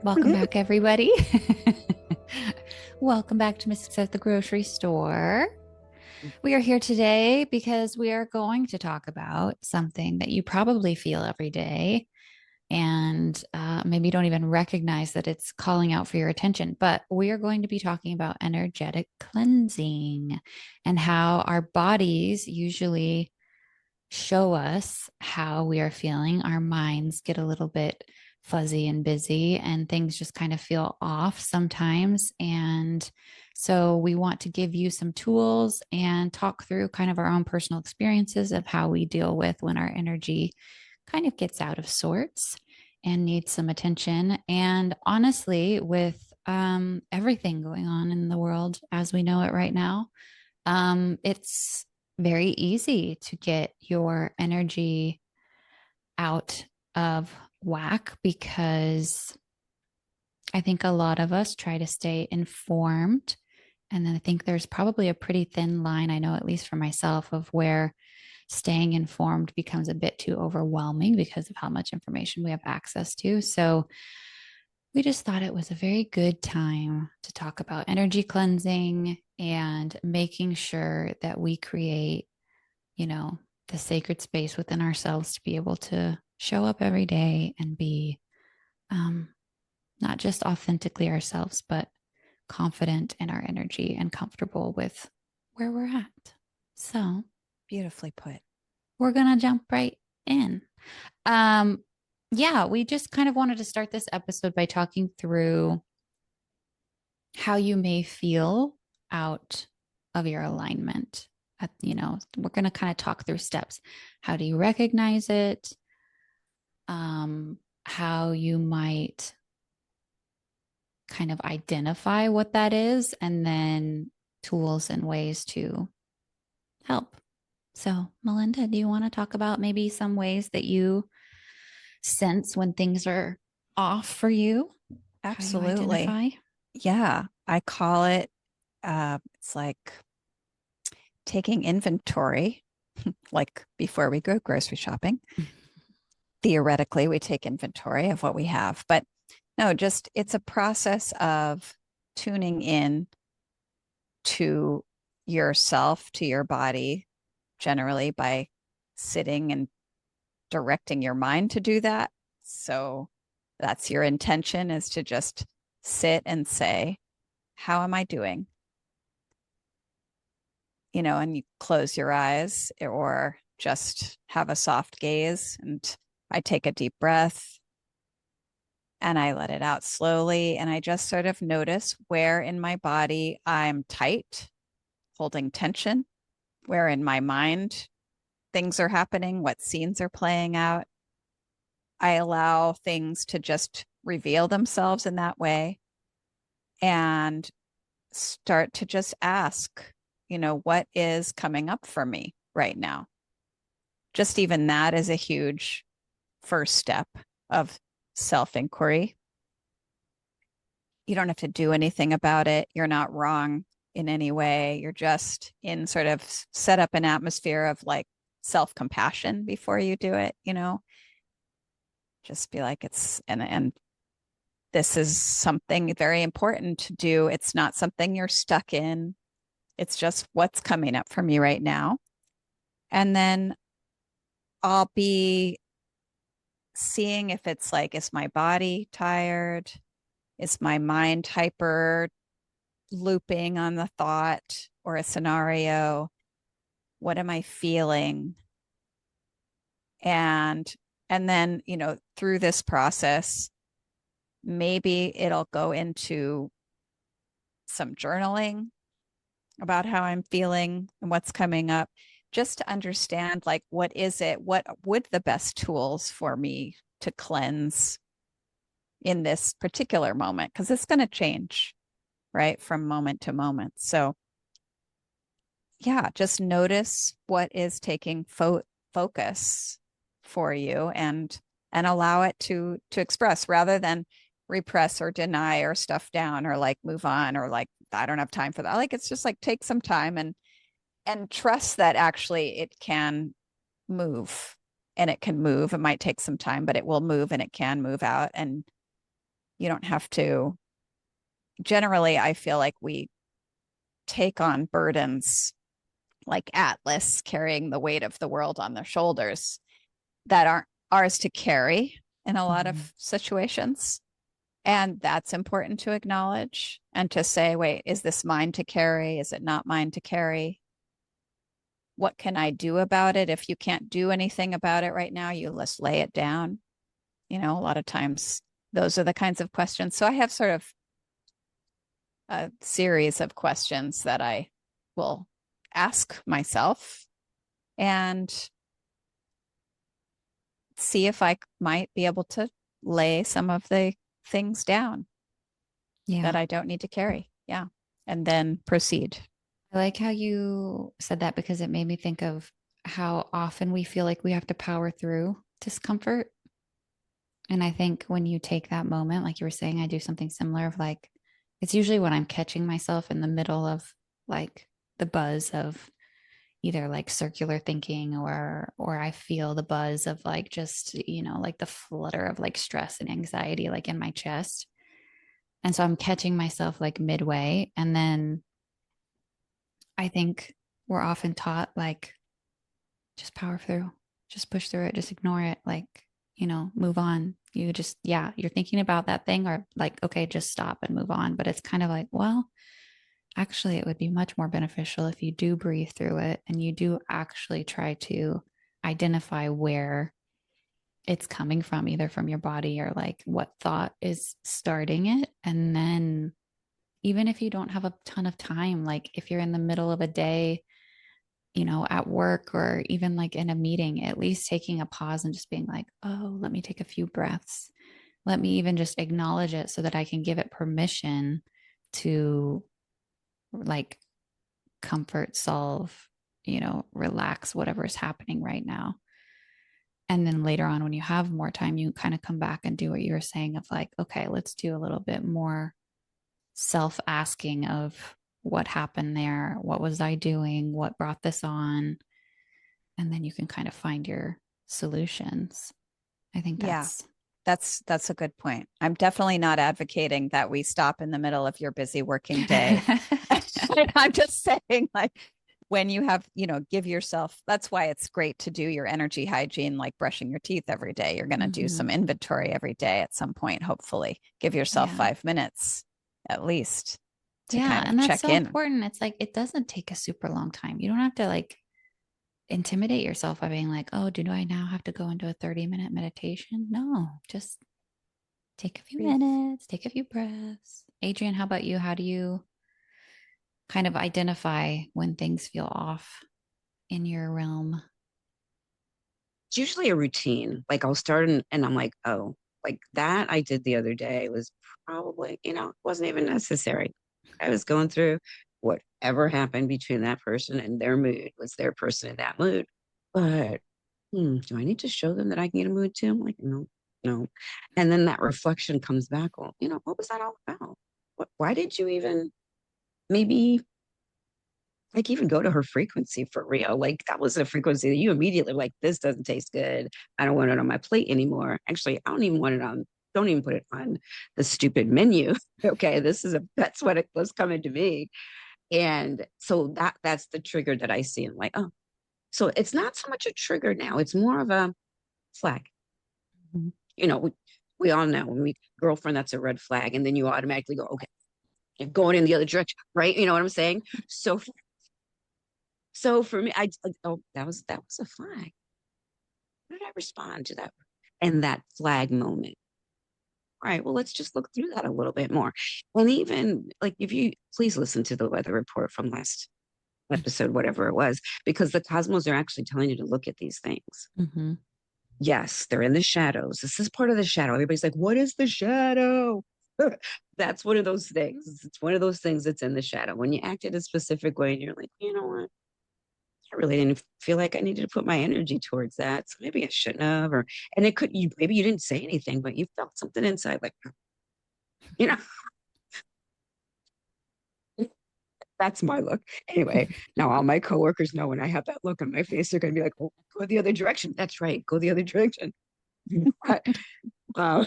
Welcome back, everybody. Welcome back to Mystics at the Grocery Store. We are here today because we are going to talk about something that you probably feel every day and maybe don't even recognize that it's calling out for your attention. But we are going to be talking about energetic cleansing and how our bodies usually show us how we are feeling. Our minds get a little bit fuzzy and busy, and things just kind of feel off sometimes. And so we want to give you some tools and talk through kind of our own personal experiences of how we deal with when our energy kind of gets out of sorts and needs some attention. And honestly, with everything going on in the world as we know it right now, it's very easy to get your energy out of whack because I think a lot of us try to stay informed. And then I think there's probably a pretty thin line, I know, at least for myself, of where staying informed becomes a bit too overwhelming because of how much information we have access to. So we just thought it was a very good time to talk about energy cleansing and making sure that we create, the sacred space within ourselves to be able to show up every day and be not just authentically ourselves, but confident in our energy and comfortable with where we're at. So beautifully put. We're going to jump right in. We just kind of wanted to start this episode by talking through how you may feel out of your alignment. We're going to kind of talk through steps. How do you recognize it? How you might kind of identify what that is, and then tools and ways to help. So, Melinda, do you want to talk about maybe some ways that you sense when things are off for you? Absolutely. Yeah. I call it, it's like taking inventory, like before we go grocery shopping. Theoretically, we take inventory of what we have, but no, just it's a process of tuning in to yourself, to your body, generally by sitting and directing your mind to do that. So that's your intention, is to just sit and say, how am I doing? And you close your eyes or just have a soft gaze. And I take a deep breath and I let it out slowly. And I just sort of notice where in my body I'm tight, holding tension, where in my mind things are happening, what scenes are playing out. I allow things to just reveal themselves in that way and start to just ask, what is coming up for me right now? Just even that is a huge first step of self-inquiry. You don't have to do anything about it. You're not wrong in any way. You're just in sort of set up an atmosphere of like self-compassion before you do it, just be like, and this is something very important to do. It's not something you're stuck in. It's just what's coming up for me right now. And then I'll be seeing if it's like, is my body tired? Is my mind hyper looping on the thought or a scenario? What am I feeling? And then, through this process, maybe it'll go into some journaling about how I'm feeling and what's coming up, just to understand, like, what is it? What would the best tools for me to cleanse in this particular moment? Because it's going to change, right, from moment to moment. So yeah, just notice what is taking focus for you and allow it to express, rather than repress or deny or stuff down or like move on or like, I don't have time for that. Like, it's just like, take some time and trust that actually it can move, and it can move. It might take some time, but it will move, and it can move out. And You don't have to. Generally, I feel like we take on burdens like Atlas carrying the weight of the world on their shoulders that aren't ours to carry in a lot Mhm. of situations. And that's important to acknowledge and to say, wait, is this mine to carry? Is it not mine to carry? What can I do about it? If you can't do anything about it right now, you just lay it down. A lot of times those are the kinds of questions. So I have sort of a series of questions that I will ask myself and see if I might be able to lay some of the things down that Yeah. I don't need to carry. Yeah. And then proceed. I like how you said that because it made me think of how often we feel like we have to power through discomfort. And I think when you take that moment, like you were saying, I do something similar of like, it's usually when I'm catching myself in the middle of like the buzz of either like circular thinking or I feel the buzz of like just, like the flutter of like stress and anxiety like in my chest. And so I'm catching myself like midway. And then I think we're often taught like just power through, just push through it, just ignore it, like, move on. You just, yeah, you're thinking about that thing or like, okay, just stop and move on. But it's kind of like, well, actually, it would be much more beneficial if you do breathe through it and you do actually try to identify where it's coming from, either from your body or like what thought is starting it. And then, even if you don't have a ton of time, like if you're in the middle of a day, at work or even like in a meeting, at least taking a pause and just being like, oh, let me take a few breaths. Let me even just acknowledge it so that I can give it permission to like comfort, solve, relax whatever is happening right now. And then later on, when you have more time, you kind of come back and do what you were saying of like, okay, let's do a little bit more self asking of what happened there. What was I doing? What brought this on? And then you can kind of find your solutions. I think Yeah. that's That's a good point. I'm definitely not advocating that we stop in the middle of your busy working day. I'm just saying, like, when you have, give yourself, that's why it's great to do your energy hygiene, like brushing your teeth every day. You're going to do mm-hmm. some inventory every day at some point, hopefully. Give yourself Yeah. 5 minutes at least to Yeah. kind of And that's check so in. important. It's like, it doesn't take a super long time. You don't have to like intimidate yourself by being like, oh, do I now have to go into a 30-minute meditation? No, just take a few Breathe. minutes, take a few breaths. Adrienne, how about you? How do you kind of identify when things feel off in your realm? It's usually a routine. Like I'll start and I'm like, oh, like that I did the other day was probably, wasn't even necessary. I was going through whatever happened between that person and their mood was their person in that mood. But do I need to show them that I can get a mood too? I'm like, no, no. And then that reflection comes back. Well, what was that all about? Why did you even maybe like even go to her frequency for real? Like that was a frequency that you immediately like, this doesn't taste good. I don't want it on my plate anymore. Actually, I don't even want it on, don't even put it on the stupid menu. Okay, that's what it was coming to me. And so that's the trigger that I see. I'm like, oh, so it's not so much a trigger now. It's more of a flag. Mhm. You know, we all know when we girlfriend, that's a red flag. And then you automatically go, okay, you're going in the other direction, right? You know what I'm saying? So for me, oh, that was a flag. How did I respond to that? And that flag moment. All right, well, let's just look through that a little bit more. And even like if you please listen to the weather report from last episode, whatever it was, because the cosmos are actually telling you to look at these things. Mm-hmm. Yes, they're in the shadows. This is part of the shadow. Everybody's like, what is the shadow? That's one of those things. It's one of those things that's in the shadow. When you act in a specific way and you're like, you know what? I really didn't feel like I needed to put my energy towards that. So maybe I shouldn't have, and it could, maybe you didn't say anything, but you felt something inside, like, you know, that's my look. Anyway, now all my coworkers know when I have that look on my face, they're going to be like, oh, go the other direction. That's right. Go the other direction. uh,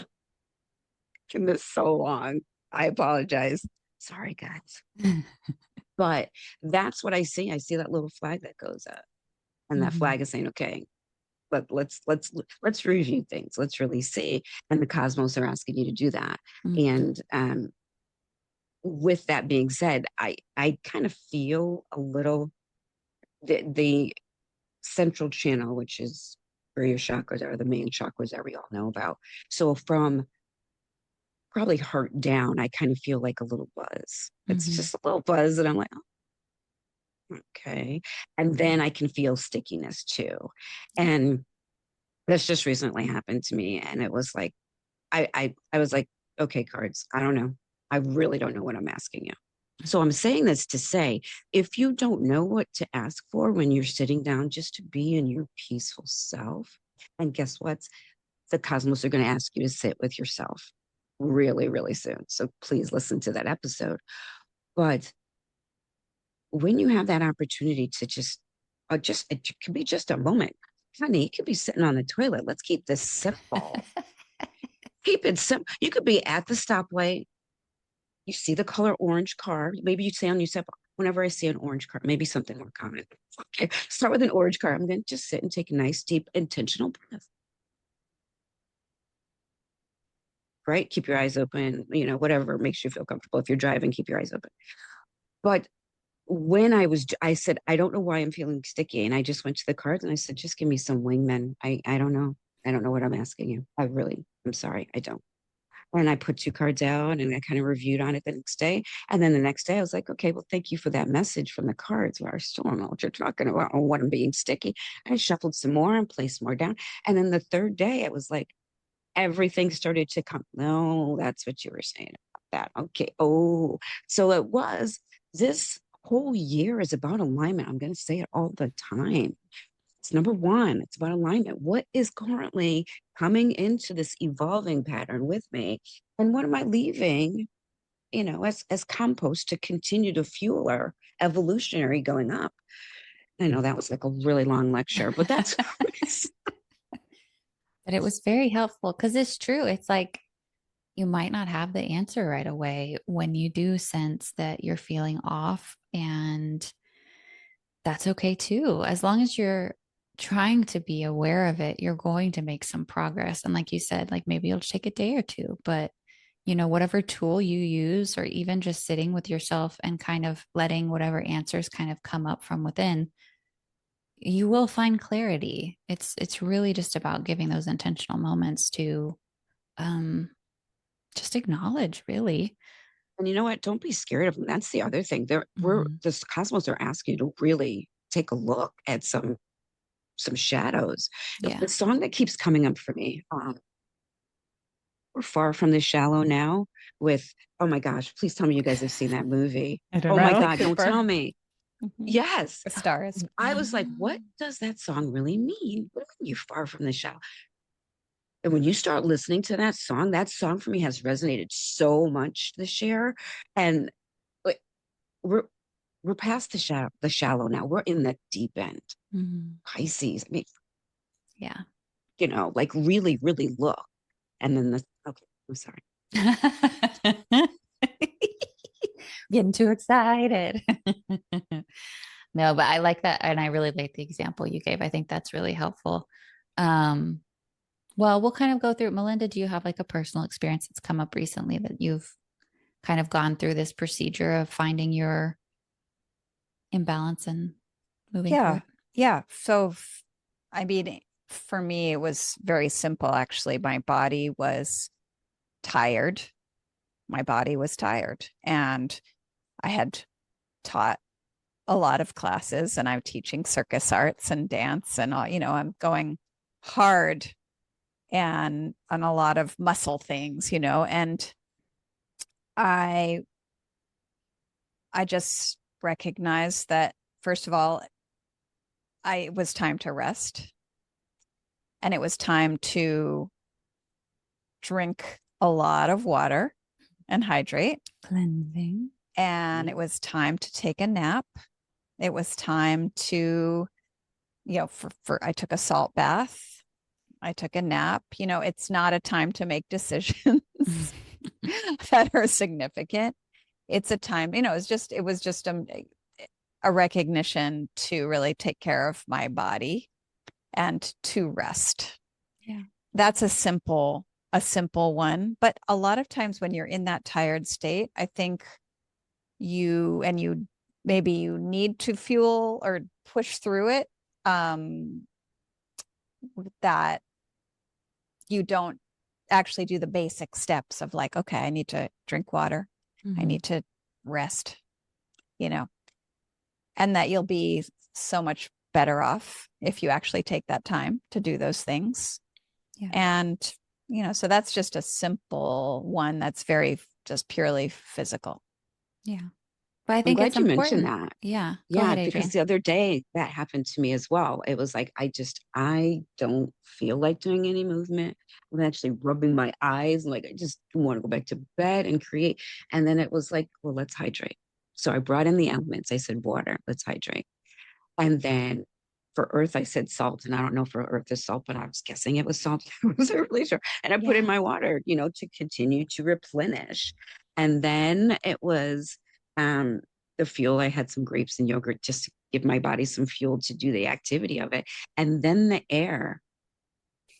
making this so long. I apologize. Sorry, guys. But that's what I see. I see that little flag that goes up, and that Mhm. flag is saying, "Okay, let's review things. Let's really see." And the cosmos are asking you to do that. Mhm. And with that being said, I kind of feel a little the central channel, which is where your chakras are, the main chakras that we all know about. So from probably heart down, I kind of feel like a little buzz. It's Mhm. just a little buzz, and I'm like, oh, okay. And then I can feel stickiness too. And this just recently happened to me. And it was like, I was like, okay, cards, I don't know. I really don't know what I'm asking you. So I'm saying this to say, if you don't know what to ask for when you're sitting down just to be in your peaceful self, and guess what? The cosmos are going to ask you to sit with yourself really, really soon. So please listen to that episode. But when you have that opportunity to just it could be just a moment, honey, you could be sitting on the toilet. Let's keep this simple. Keep it simple. You could be at the stoplight. You see the color orange car. Maybe you say on your step, whenever I see an orange car, maybe something more common. Okay, start with an orange car. I'm going to just sit and take a nice, deep, intentional breath. Right? Keep your eyes open, whatever makes you feel comfortable. If you're driving, keep your eyes open. But when I said, I don't know why I'm feeling sticky. And I just went to the cards and I said, just give me some wingmen. I don't know. I don't know what I'm asking you. I'm sorry. I don't. And I put two cards out and I kind of reviewed on it the next day. And then the next day I was like, okay, well, thank you for that message from the cards where I still don't know what you're talking about or what I'm being sticky. And I shuffled some more and placed more down. And then the third day it was like everything started to come. No, that's what you were saying about that. Okay. Oh, so it was this whole year is about alignment. I'm going to say it all the time. It's number one, it's about alignment. What is currently coming into this evolving pattern with me? And what am I leaving, as compost to continue to fuel our evolutionary going up? I know that was like a really long lecture, but that's But it was very helpful because it's true. It's like you might not have the answer right away when you do sense that you're feeling off, and that's okay too. As long as you're trying to be aware of it, you're going to make some progress. And like you said, like maybe it'll take a day or two, but whatever tool you use, or even just sitting with yourself and kind of letting whatever answers kind of come up from within, you will find clarity. It's really just about giving those intentional moments to um just acknowledge, really. and you know what? Don't be scared of them. That's the other thing. Mhm. The cosmos are asking you to really take a look at some shadows. Yeah. The song that keeps coming up for me, we're far from the shallow now with, oh my gosh, please tell me you guys have seen that movie. I don't Oh my know. God, don't Cooper. tell me. Mhm. Yes. The stars. I was like, what does that song really mean? What do you mean you're far from the shallow? And when you start listening to that song for me has resonated so much this year. And like, we're we're past the shallow now. We're in the deep end. Mhm. Pisces. I mean, Yeah. like really, really look. And then okay, I'm sorry. Getting too excited. No, but I like that. And I really like the example you gave. I think that's really helpful. Um, well, we'll kind of go through. Melinda, do you have like a personal experience that's come up recently that you've kind of gone through this procedure of finding your imbalance and moving through Yeah. it? Yeah. I mean, for me, it was very simple, actually. My body was tired. My body was tired. And I had taught a lot of classes and I'm teaching circus arts and dance and all, I'm going hard and on a lot of muscle things, and I I just recognized that first of all, it was time to rest and it was time to drink a lot of water and hydrate. Cleansing. And it was time to take a nap. It was time to, for I took a salt bath. I took a nap. It's not a time to make decisions. that are significant. It's a time, it was just a recognition to really take care of my body and to rest. Yeah. That's a simple one. But a lot of times when you're in that tired state, I think you maybe you need to fuel or push through it. Um, that you don't actually do the basic steps of like, okay, I need to drink water. I Mm-hmm. need to rest, you know, and that you'll be so much better off if you actually take that time to do those things. Yeah. And, so that's just a simple one that's very just purely physical. Yeah. But I I'm think it's glad you mentioned important. that. Yeah. Go Yeah, ahead, because Adrian. the other day that happened to me as well. It was like I don't feel like doing any movement. I'm actually rubbing my eyes, like I just want to go back to bed and create. And then it was like, well, let's hydrate. So I brought in the elements. I said, water, let's hydrate. And then for earth, I said salt. And I don't know for earth is salt, but I was guessing it was salt. I wasn't really sure. And I put in Yeah. my water, to continue to replenish. And then it was um the fuel. I had some grapes and yogurt just to give my body some fuel to do the activity of it. And then the air.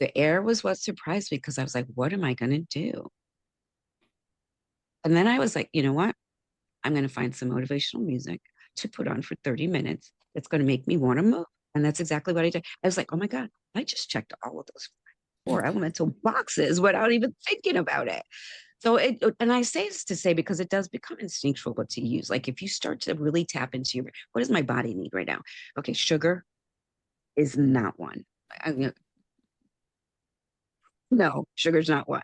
The air was what surprised me because I was like, what am I going to do? And then I was like, you know what? I'm going to find some motivational music to put on for 30 minutes. That's going to make me want to move. And that's exactly what I did. I was like, oh my God, I just checked all of those four elemental boxes without even thinking about it. So and I say this to say because it does become instinctual what to use. Like if you start to really tap into what does my body need right now? Okay, sugar is not one. No, sugar's not one.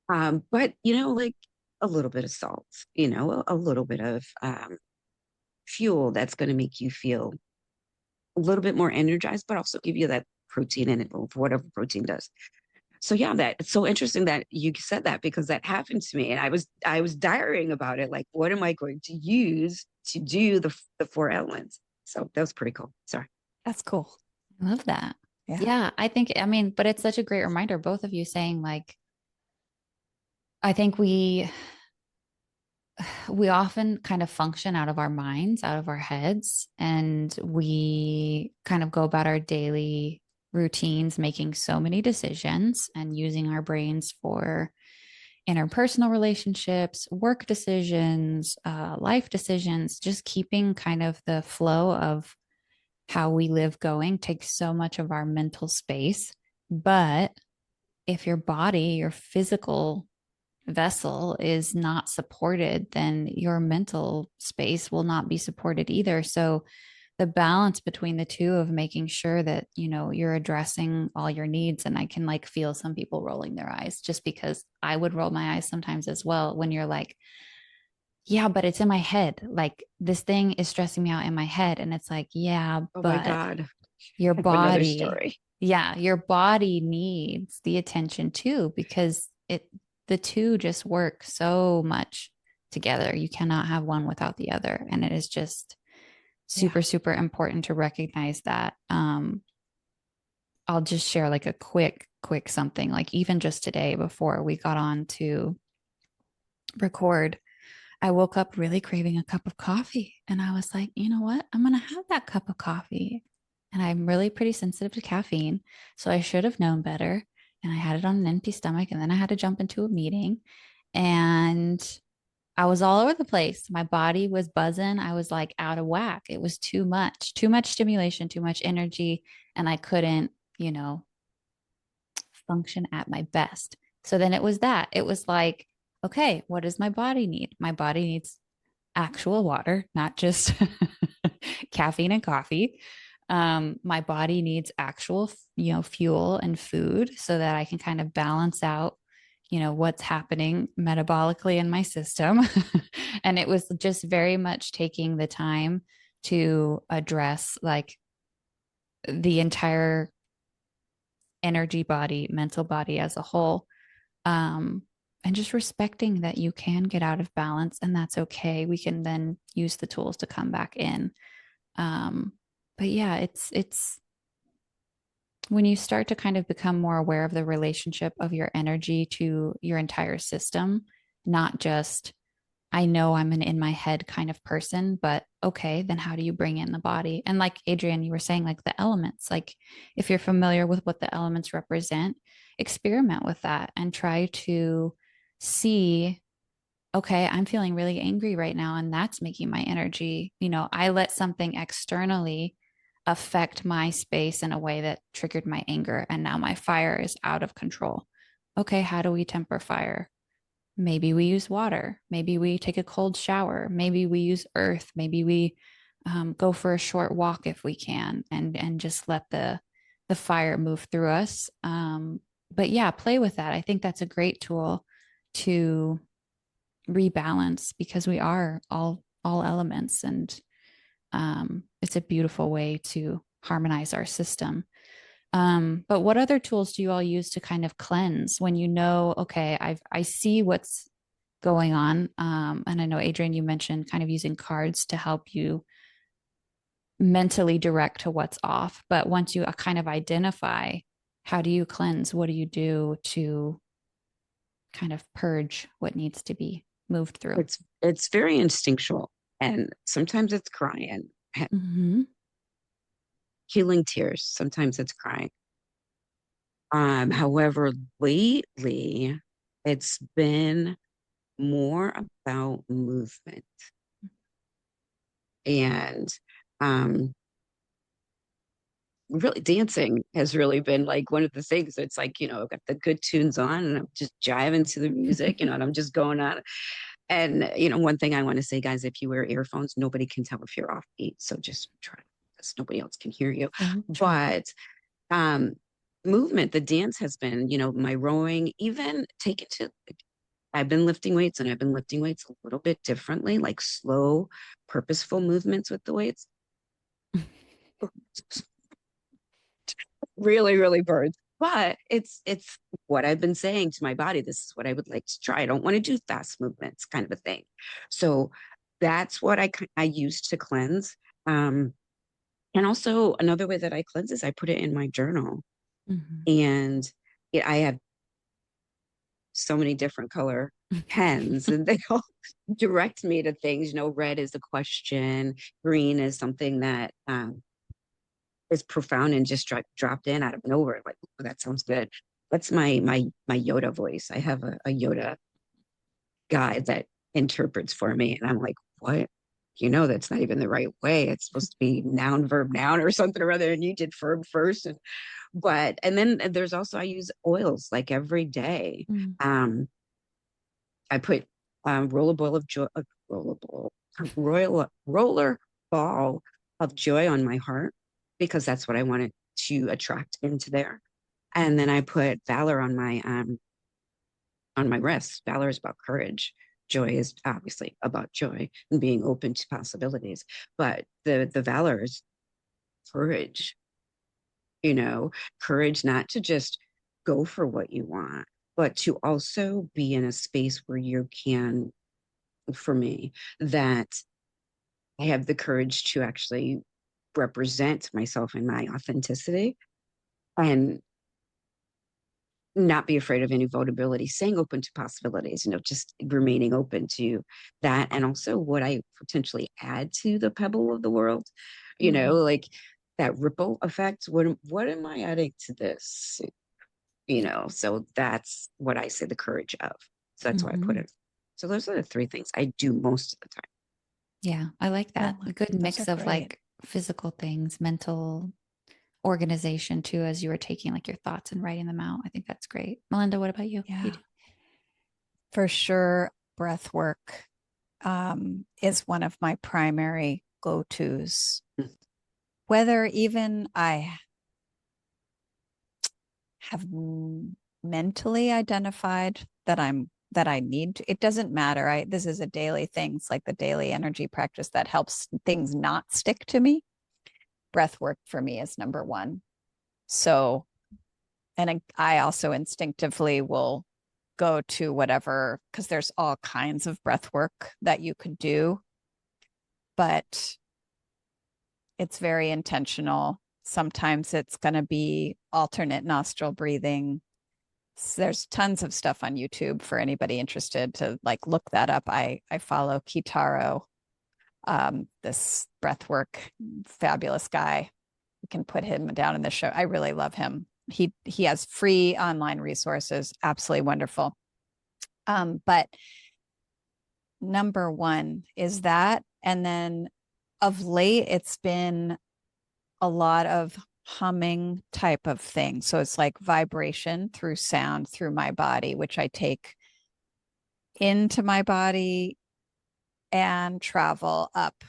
But like a little bit of salt, a little bit of fuel that's going to make you feel a little bit more energized, but also give you that protein in it, or whatever protein does. So yeah, that it's so interesting that you said that because that happened to me, and I was diarying about it. Like, what am I going to use to do the four elements? So that was pretty cool. Sorry. That's cool. I love that. Yeah. Yeah. I mean, but it's such a great reminder, both of you saying, like, I think we often kind of function out of our minds, out of our heads, and we kind of go about our daily routines making so many decisions and using our brains for interpersonal relationships, work decisions, life decisions, just keeping kind of the flow of how we live going takes so much of our mental space. But if your body, your physical vessel is not supported, then your mental space will not be supported either. So the balance between the two of making sure that, you're addressing all your needs. And I can like feel some people rolling their eyes just because I would roll my eyes sometimes as well when you're like, yeah, but it's in my head. Like this thing is stressing me out in my head. And it's like, yeah, Oh my but God, your I have another body, story. yeah, your body needs the attention too, because the two just work so much together. You cannot have one without the other. And it is just Yeah. super, super important to recognize that. I'll just share like a quick something. Like even just today before we got on to record, I woke up really craving a cup of coffee. And I was like, you know what? I'm going to have that cup of coffee. And I'm really pretty sensitive to caffeine. So I should have known better. And I had it on an empty stomach. And then I had to jump into a meeting. And I was all over the place. My body was buzzing. I was like out of whack. It was too much stimulation, too much energy. And I couldn't, you know, function at my best. So then it was that. It was like, okay, what does my body need? My body needs actual water, not just caffeine and coffee. My body needs actual, fuel and food so that I can kind of balance out, what's happening metabolically in my system. And it was just very much taking the time to address like the entire energy body, mental body as a whole. Um, and just respecting that you can get out of balance and that's okay. We can then use the tools to come back in. Um, but yeah, it's when you start to kind of become more aware of the relationship of your energy to your entire system not just, I know I'm an in my head kind of person, but okay, then how do you bring in the body? And like Adrienne, you were saying, like the elements, like if you're familiar with what the elements represent, experiment with that and try to see, okay, I'm feeling really angry right now, and that's making my energy, I let something externally affect my space in a way that triggered my anger. And now my fire is out of control. Okay, how do we temper fire? Maybe we use water. Maybe we take a cold shower. Maybe we use earth. Maybe we go for a short walk if we can, and just let the fire move through us. But yeah, play with that. I think that's a great tool to rebalance because we are all elements, and it's a beautiful way to harmonize our system. But what other tools do you all use to kind of cleanse when okay, I see what's going on. And I know, Adrienne, you mentioned kind of using cards to help you mentally direct to what's off. But once you kind of identify, how do you cleanse? What do you do to kind of purge what needs to be moved through? It's very instinctual, and sometimes it's crying, Mm-hmm. healing tears. Sometimes it's crying. However, lately it's been more about movement, and um really dancing has really been like one of the things. It's like, I've got the good tunes on and I'm just jiving to the music, and I'm just going on. And one thing I want to say, guys, if you wear earphones, nobody can tell if you're off beat. So just try, because nobody else can hear you. So true. But um movement, the dance has been, my rowing, even taken to, I've been lifting weights, and I've been lifting weights a little bit differently, like slow, purposeful movements with the weights. Really, really burns. But it's what I've been saying to my body. This is what I would like to try. I don't want to do fast movements, kind of a thing. So that's what I use to cleanse. Um, and also another way that I cleanse is I put it in my journal, Mm-hmm. and I have so many different color pens, and they all direct me to things. Red is a question, green is something that is profound and just dropped in out of nowhere. Like, oh, that sounds good. That's my Yoda voice. I have a Yoda guy that interprets for me, and I'm like, what? That's not even the right way. It's supposed to be noun, verb, noun, or something or other. And you did verb first, and then there's also, I use oils like every day. Mm. Um, I put roller ball of joy, roller ball, roller ball of joy on my heart, because that's what I wanted to attract into there. And then I put valor on my wrist. Valor is about courage. Joy is obviously about joy and being open to possibilities. But the valor is courage, you know, courage not to just go for what you want, but to also be in a space where you can, for me, that I have the courage to actually represent myself in my authenticity, and not be afraid of any vulnerability, staying open to possibilities, just remaining open to that. And also what I potentially add to the pebble of the world, Mm-hmm. like that ripple effect. What am I adding to this? So that's what I say the courage of. So that's why I put Mm-hmm. it. So those are the three things I do most of the time. Yeah, I like that. Well, A good those mix are of great. like physical things, mental organization too, as you were taking like your thoughts and writing them out. I think that's great. Melinda, what about you? What do you Yeah, do? for sure. Breath work is one of my primary go-tos. Whether even I have mentally identified that I need to, it doesn't matter. This is a daily thing. It's like the daily energy practice that helps things not stick to me. Breath work for me is number one. So, and I also instinctively will go to whatever, because there's all kinds of breath work that you could do, but it's very intentional. Sometimes it's going to be alternate nostril breathing. There's tons of stuff on YouTube for anybody interested to like look that up. I follow Kitaro, this breathwork fabulous guy. You can put him down in the show. I really love him. He has free online resources, absolutely wonderful. But number one is that, and then of late it's been a lot of humming type of thing. So it's like vibration through sound through my body, which I take into my body and travel up.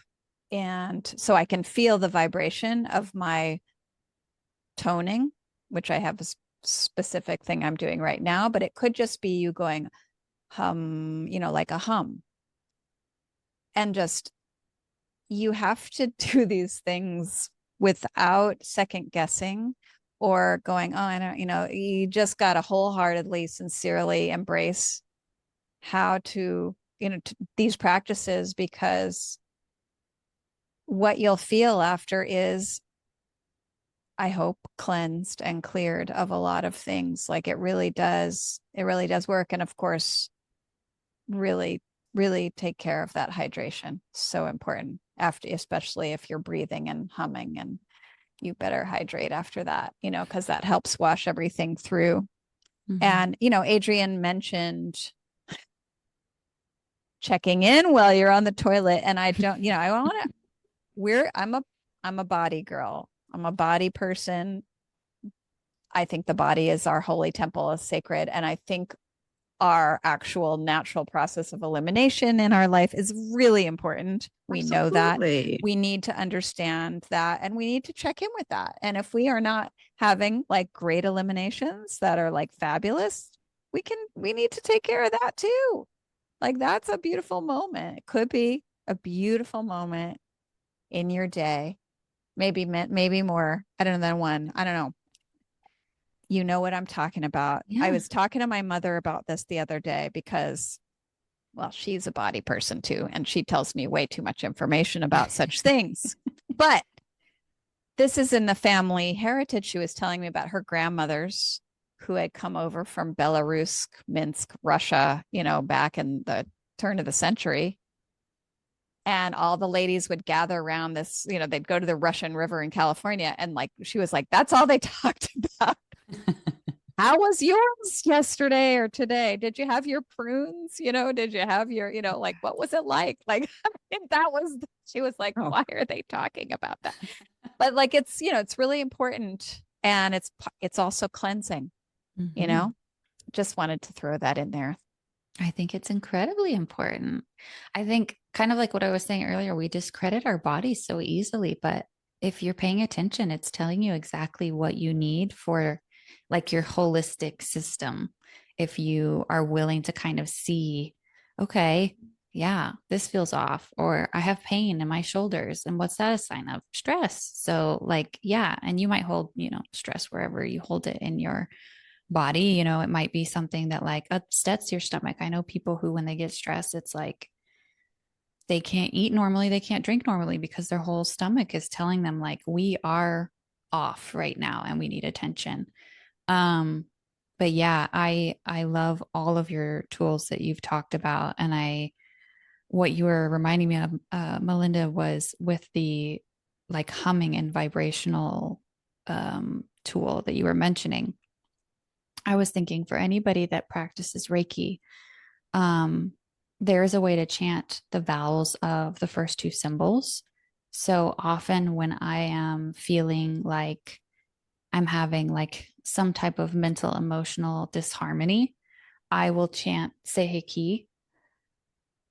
And so I can feel the vibration of my toning, which I have a specific thing I'm doing right now, but it could just be you going hum, like a hum. And just you have to do these things without second guessing or going, oh, I don't, you just got to wholeheartedly, sincerely embrace how to, these practices, because what you'll feel after is, I hope, cleansed and cleared of a lot of things. Like it really does work. And of course, really, really take care of that hydration. So important after, especially if you're breathing and humming, and you better hydrate after that, because that helps wash everything through. Mm-hmm. And, Adrienne mentioned checking in while you're on the toilet. And I don't, I want to, I'm a body girl. I'm a body person. I think the body is our holy temple, is sacred. And I think our actual natural process of elimination in our life is really important. We know that. We need to understand that, and we need to check in with that. And if we are not having like great eliminations that are like fabulous, we need to take care of that too. Like that's a beautiful moment. It could be a beautiful moment in your day. Maybe more. I don't know, than one. I don't know. You know what I'm talking about. Yeah. I was talking to my mother about this the other day because, well, she's a body person too, and she tells me way too much information about such things. But this is in the family heritage. She was telling me about her grandmothers who had come over from Belarus, Minsk, Russia, back in the turn of the century. And all the ladies would gather around this, they'd go to the Russian River in California. And like, she was like, that's all they talked about. How was yours yesterday or today? Did you have your prunes? Did you have your, like, what was it like? Like, that was, she was like, why are they talking about that? But like, it's, it's really important. And it's also cleansing, just wanted to throw that in there. I think it's incredibly important. I think kind of like what I was saying earlier, we discredit our bodies so easily, but if you're paying attention, it's telling you exactly what you need for like your holistic system. If you are willing to kind of see, okay, yeah, this feels off, or I have pain in my shoulders. And what's that a sign of? Stress. So like, yeah. And you might hold, stress wherever you hold it in your body. It might be something that like upsets your stomach. I know people who, when they get stressed, it's like they can't eat normally, they can't drink normally because their whole stomach is telling them like, we are off right now and we need attention. But yeah, I love all of your tools that you've talked about. And what you were reminding me of, Melinda, was with the like humming and vibrational tool that you were mentioning. I was thinking for anybody that practices Reiki, there is a way to chant the vowels of the first two symbols. So often when I am feeling like I'm having like some type of mental, emotional disharmony, I will chant Seiheki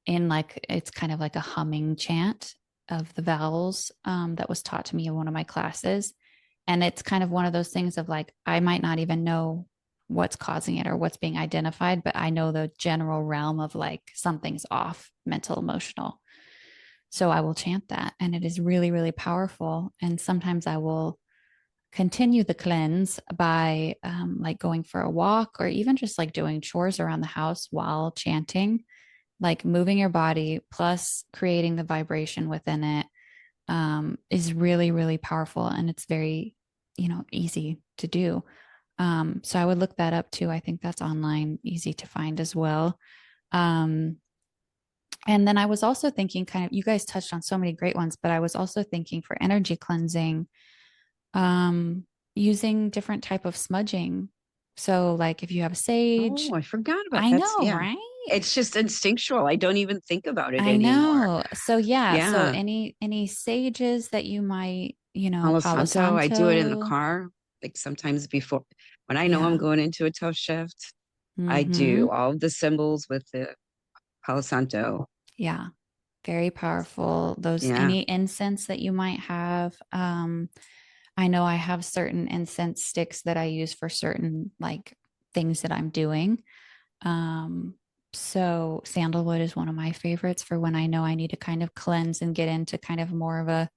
in like, it's kind of like a humming chant of the vowels that was taught to me in one of my classes. And it's kind of one of those things of like, I might not even know what's causing it or what's being identified, but I know the general realm of like something's off, mental, emotional. So I will chant that. And it is really, really powerful. And sometimes I will continue the cleanse by like going for a walk or even just like doing chores around the house while chanting, like moving your body plus creating the vibration within it is really, really powerful. And it's very, easy to do. So I would look that up too. I think that's online, easy to find as well. Um, and then I was also thinking, kind of, you guys touched on so many great ones, but I was also thinking for energy cleansing, um, using different type of smudging. So, like if you have sage, Oh, I forgot about I that's know, yeah. right? It's just instinctual. I don't even think about it I anymore. know. So yeah, so Yeah. any sages that you might, Palo Palo Santo, I do it in the Santo. car. Like sometimes before when I know I'm Yeah. going into a tough shift, I Mm-hmm. do all of the symbols with the Palo Santo. Yeah. Very powerful. Those Yeah. any incense that you might have. I know I have certain incense sticks that I use for certain like things that I'm doing. Um, so sandalwood is one of my favorites for when I know I need to kind of cleanse and get into kind of more of a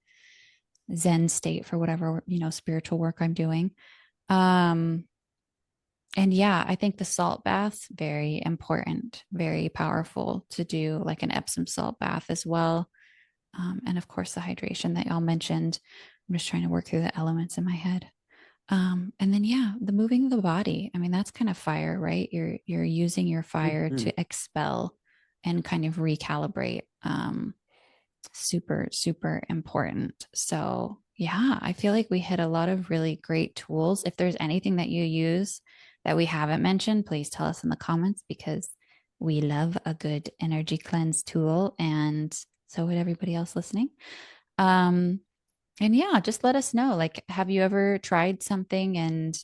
Zen state for whatever, spiritual work I'm doing. Um, and yeah, I think the salt bath's very important, very powerful to do like an Epsom salt bath as well. And of course, the hydration that y'all mentioned. I'm just trying to work through the elements in my head. And then yeah, the moving of the body. I mean, that's kind of fire, right? You're using your fire Mhm. to expel and kind of recalibrate. Super, super important. So yeah, I feel like we hit a lot of really great tools. If there's anything that you use that we haven't mentioned, please tell us in the comments because we love a good energy cleanse tool. And so would everybody else listening. Um, and yeah, just let us know. Like, have you ever tried something and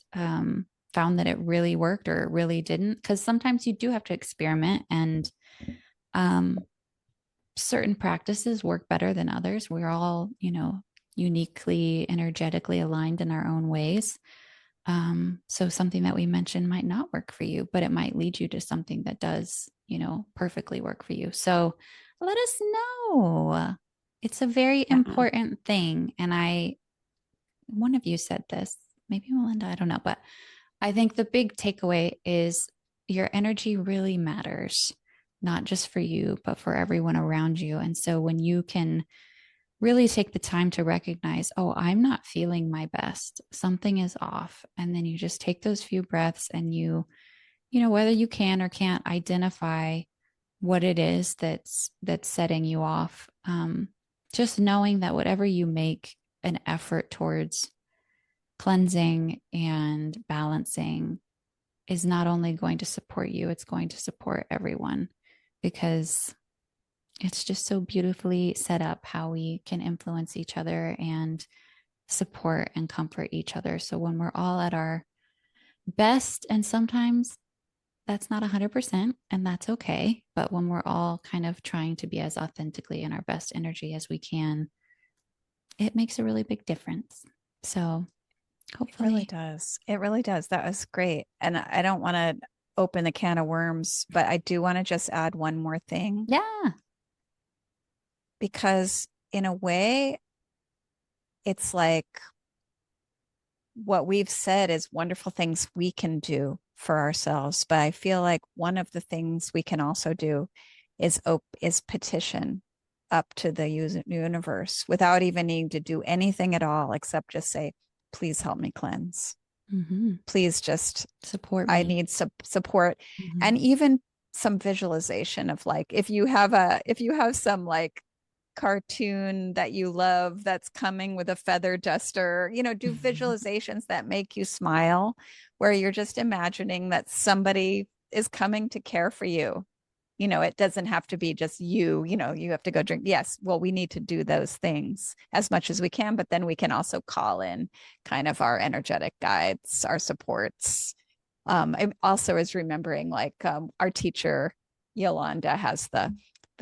found that it really worked or it really didn't? Because sometimes you do have to experiment, and um, certain practices work better than others. We're all, uniquely energetically aligned in our own ways. So something that we mentioned might not work for you, but it might lead you to something that does, perfectly work for you. So let us know. It's a very Yeah. important thing. And one of you said this, maybe Melinda, I don't know, but I think the big takeaway is your energy really matters, not just for you, but for everyone around you. And so when you can really take the time to recognize, oh, I'm not feeling my best, something is off. And then you just take those few breaths and whether you can or can't identify what it is that's setting you off. Just knowing that whatever you make an effort towards cleansing and balancing is not only going to support you, it's going to support everyone because it's just so beautifully set up how we can influence each other and support and comfort each other. So when we're all at our best, and sometimes that's not 100%, and that's okay. But when we're all kind of trying to be as authentically in our best energy as we can, it makes a really big difference. So It really hopefully, does. It really does. That was great. And I don't want to open the can of worms, but I do want to just add one more thing yeah. because, in a way, it's like what we've said is wonderful things we can do for ourselves. But I feel like one of the things we can also do is petition up to the universe without even needing to do anything at all except just say, please help me cleanse. Mm-hmm. Please just Support I me. need support, Mm-hmm. and even some visualization of like if you have some like cartoon that you love that's coming with a feather duster, do visualizations that make you smile, where you're just imagining that somebody is coming to care for you. It doesn't have to be just you have to go drink. Yes, well, we need to do those things as much as we can, but then we can also call in kind of our energetic guides, our supports. I also was remembering like our teacher Yolanda has the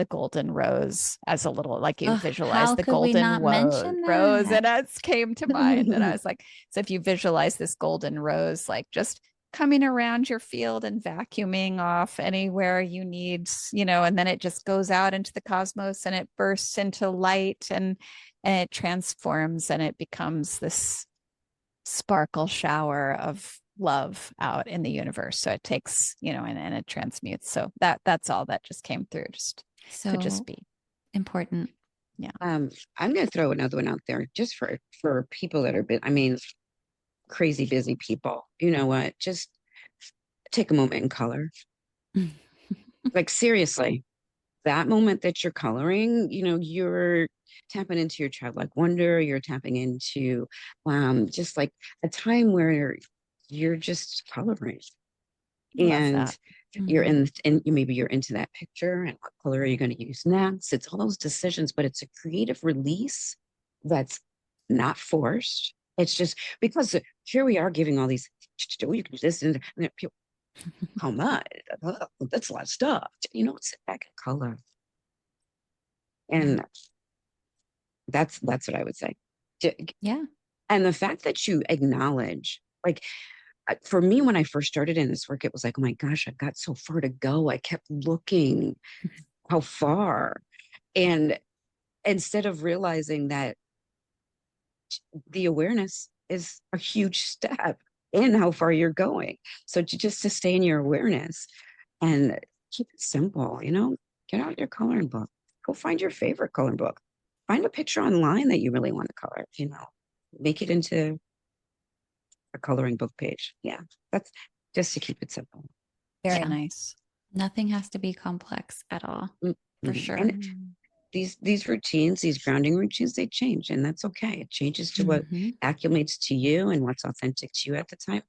golden rose as a little, like, you Oh, visualize how the could we golden not mention rose, that? and it came to mind, and I was like, so if you visualize this golden rose, like just coming around your field and vacuuming off anywhere you need, and then it just goes out into the cosmos and it bursts into light, and it transforms and it becomes this sparkle shower of love out in the universe. So it takes, and it transmutes. So that's all that just came through. Just could just So be. important. Yeah. I'm going to throw another one out there just for people that are bit. I mean, crazy busy people, you know what? Just take a moment and color. Like seriously, that moment that you're coloring, you're tapping into your childlike wonder, you're tapping into just like a time where you're just coloring. Love And that. you're Mhm. in maybe you're into that picture and what color are you going to use next. It's all those decisions, but it's a creative release that's not forced. It's just because here we are giving all these, oh, you can do this, and people, how much? That's a lot of stuff. Sit back and color. Yeah. And that's what I would say. Yeah. And the fact that you acknowledge, like, for me, when I first started in this work, it was like, oh my gosh, I've got so far to go. I kept looking how far. And instead of realizing that the awareness is a huge step in how far you're going. So to just sustain your awareness and keep it simple, get out your coloring book, go find your favorite coloring book, find a picture online that you really want to color, make it into a coloring book page. Yeah, that's just to keep it simple. Very Yeah. nice. Nothing has to be complex at all, for sure. And these routines, these grounding routines, they change, and that's okay. It changes to what Mhm. acclimates to you and what's authentic to you at the time.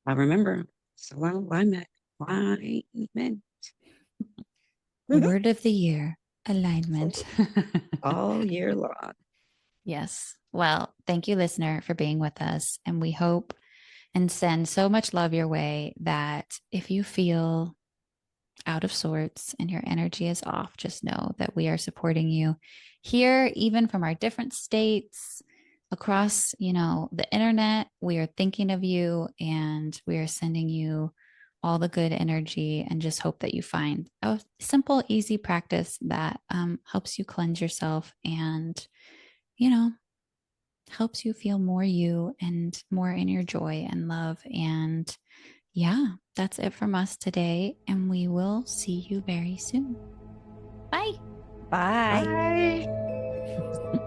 I remember it's a lot of alignment, alignment. Word of the year, alignment. All year long. Yes. Well, thank you, listener, for being with us. And we hope and send so much love your way that if you feel out of sorts and your energy is off, just know that we are supporting you here, even from our different states across, the internet. We are thinking of you and we are sending you all the good energy and just hope that you find a simple, easy practice that helps you cleanse yourself and, you know, helps you feel more you and more in your joy and love. And yeah, that's it from us today. And we will see you very soon. Bye. Bye. Bye.